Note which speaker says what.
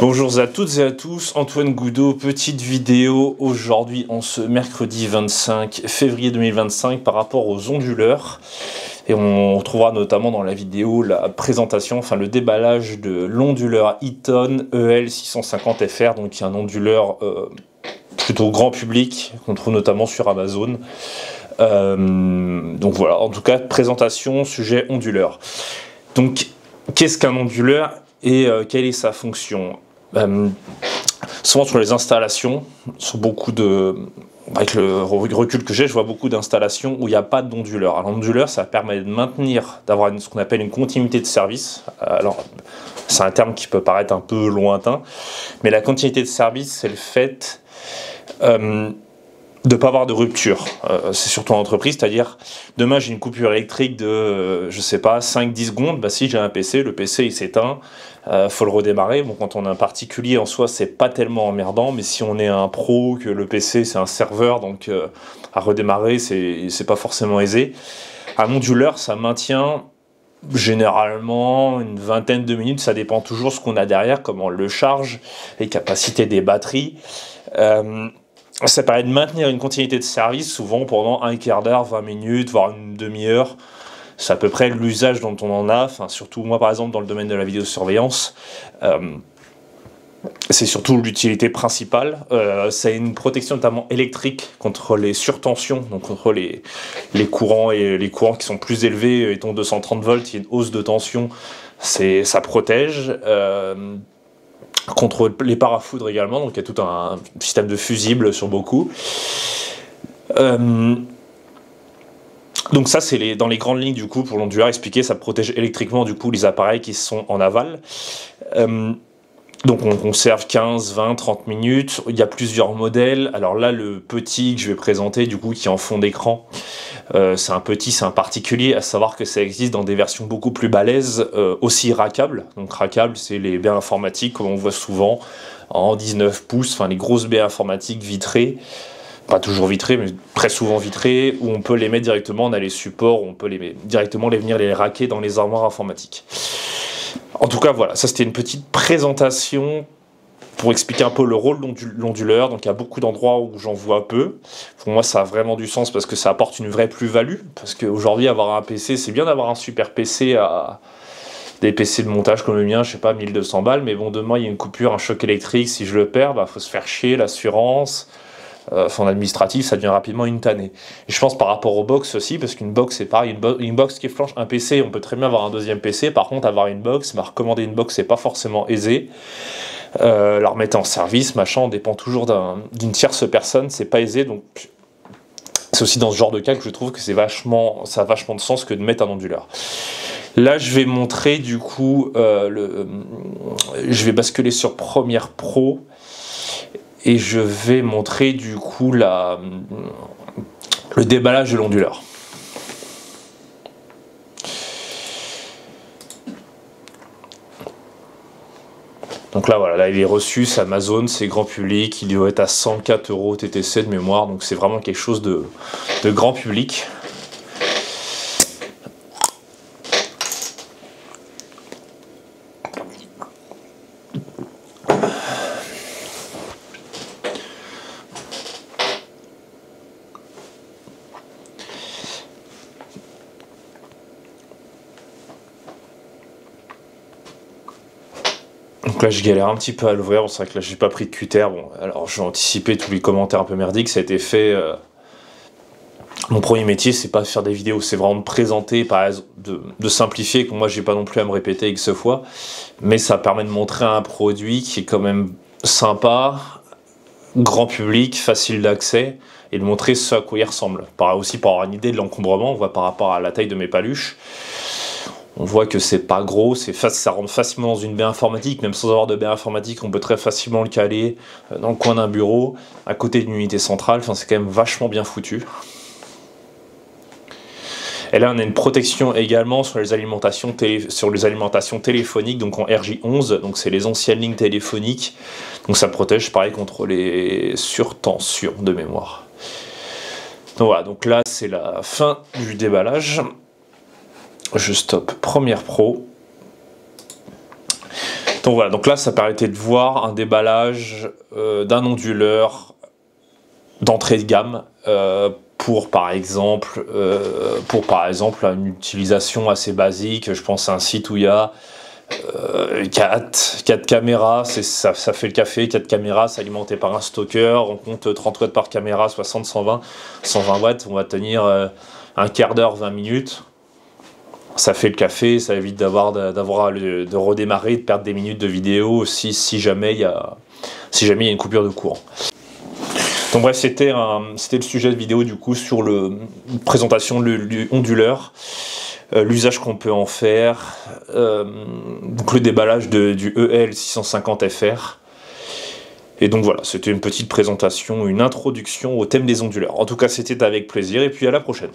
Speaker 1: Bonjour à toutes et à tous, Antoine Goudot, petite vidéo aujourd'hui en ce mercredi 25 février 2025 par rapport aux onduleurs. Et on retrouvera notamment dans la vidéo la présentation, enfin le déballage de l'onduleur Eaton EL650FR, donc qui est un onduleur plutôt grand public qu'on trouve notamment sur Amazon. Donc voilà, en tout cas, présentation, sujet onduleur. Donc, qu'est-ce qu'un onduleur et quelle est sa fonction? Souvent sur les installations, sur beaucoup de... Avec le recul que j'ai, je vois beaucoup d'installations où il n'y a pas d'onduleur. L'onduleur, ça permet de maintenir, d'avoir ce qu'on appelle une continuité de service. Alors, c'est un terme qui peut paraître un peu lointain, mais la continuité de service, c'est le fait de ne pas avoir de rupture. C'est surtout en entreprise, c'est-à-dire, demain j'ai une coupure électrique de, je sais pas, 5-10 secondes, bah si j'ai un PC, le PC il s'éteint, faut le redémarrer. Bon, quand on est un particulier en soi, c'est pas tellement emmerdant, mais si on est un pro, que le PC c'est un serveur, donc à redémarrer, c'est pas forcément aisé. Un onduleur, ça maintient généralement une vingtaine de minutes, ça dépend toujours ce qu'on a derrière, comment on le charge, les capacités des batteries. Ça permet de maintenir une continuité de service, souvent pendant un quart d'heure, 20 minutes, voire une demi-heure. C'est à peu près l'usage dont on en a, enfin, surtout moi par exemple dans le domaine de la vidéosurveillance. C'est surtout l'utilité principale. C'est une protection notamment électrique contre les surtensions, donc contre les courants et les courants qui sont plus élevés, étant 230 volts, il y a une hausse de tension, ça protège. Contre les parafoudres également, donc il y a tout un système de fusibles sur beaucoup. Donc ça c'est dans les grandes lignes du coup pour l'onduleur expliqué, ça protège électriquement du coup les appareils qui sont en aval. Donc on conserve 15, 20, 30 minutes, il y a plusieurs modèles. Alors là le petit que je vais présenter du coup qui est en fond d'écran, c'est un particulier, à savoir que ça existe dans des versions beaucoup plus balèzes, aussi rackables. Donc rackable, c'est les baies informatiques comme on voit souvent en 19 pouces, enfin les grosses baies informatiques vitrées, pas toujours vitrées mais très souvent vitrées, où on peut les mettre directement, on a les supports, où on peut directement venir les racker dans les armoires informatiques. En tout cas voilà, ça c'était une petite présentation pour expliquer un peu le rôle de l'onduleur. Donc il y a beaucoup d'endroits où j'en vois peu. Pour moi ça a vraiment du sens parce que ça apporte une vraie plus-value. Parce qu'aujourd'hui avoir un PC, c'est bien d'avoir un super PC des PC de montage comme le mien, je sais pas, 1200 balles. Mais bon, demain il y a une coupure, un choc électrique, si je le perds, bah faut se faire chier, l'assurance. En administratif, ça devient rapidement une tannée. Et je pense par rapport aux box aussi, parce qu'une box c'est pareil, une box qui flanche un PC, on peut très bien avoir un deuxième PC. Par contre avoir une box, recommander une box c'est pas forcément aisé. La remettre en service, machin, on dépend toujours d'une tierce personne, c'est pas aisé, donc c'est aussi dans ce genre de cas que je trouve que ça a vachement de sens que de mettre un onduleur. Là, je vais montrer du coup, je vais basculer sur Premiere Pro et je vais montrer du coup le déballage de l'onduleur. Donc là, voilà, là il est reçu, c'est Amazon, c'est grand public, il doit être à 104 € TTC de mémoire, donc c'est vraiment quelque chose de grand public. Donc là je galère un petit peu à l'ouvrir, bon, c'est vrai que là j'ai pas pris de cutter, bon alors je vais anticiper tous les commentaires un peu merdiques, ça a été fait, mon premier métier c'est pas de faire des vidéos, c'est vraiment de présenter, par exemple, de simplifier, que moi j'ai pas non plus à me répéter X fois, mais ça permet de montrer un produit qui est quand même sympa, grand public, facile d'accès, et de montrer ce à quoi il ressemble, aussi pour avoir une idée de l'encombrement, on voit par rapport à la taille de mes paluches. On voit que c'est pas gros, ça rentre facilement dans une baie informatique, même sans avoir de baie informatique, on peut très facilement le caler dans le coin d'un bureau, à côté d'une unité centrale, enfin c'est quand même vachement bien foutu. Et là on a une protection également sur les alimentations téléphoniques, donc en RJ11, donc c'est les anciennes lignes téléphoniques, donc ça protège pareil contre les surtensions de mémoire. Donc voilà, donc là c'est la fin du déballage. Je stoppe Premiere Pro. Donc voilà, donc là ça permettait de voir un déballage d'un onduleur d'entrée de gamme pour par exemple une utilisation assez basique. Je pense à un site où il y a 4 caméras, ça fait le café, 4 caméras, c'est alimenté par un stocker, on compte 30 watts par caméra, 60, 120 watts, on va tenir un quart d'heure, 20 minutes. Ça fait le café, ça évite de redémarrer, de perdre des minutes de vidéo si jamais il y a une coupure de courant. Donc bref, c'était le sujet de vidéo du coup sur une présentation du onduleur, l'usage qu'on peut en faire, donc le déballage du EL650FR. Et donc voilà, c'était une petite présentation, une introduction au thème des onduleurs. En tout cas, c'était avec plaisir et puis à la prochaine.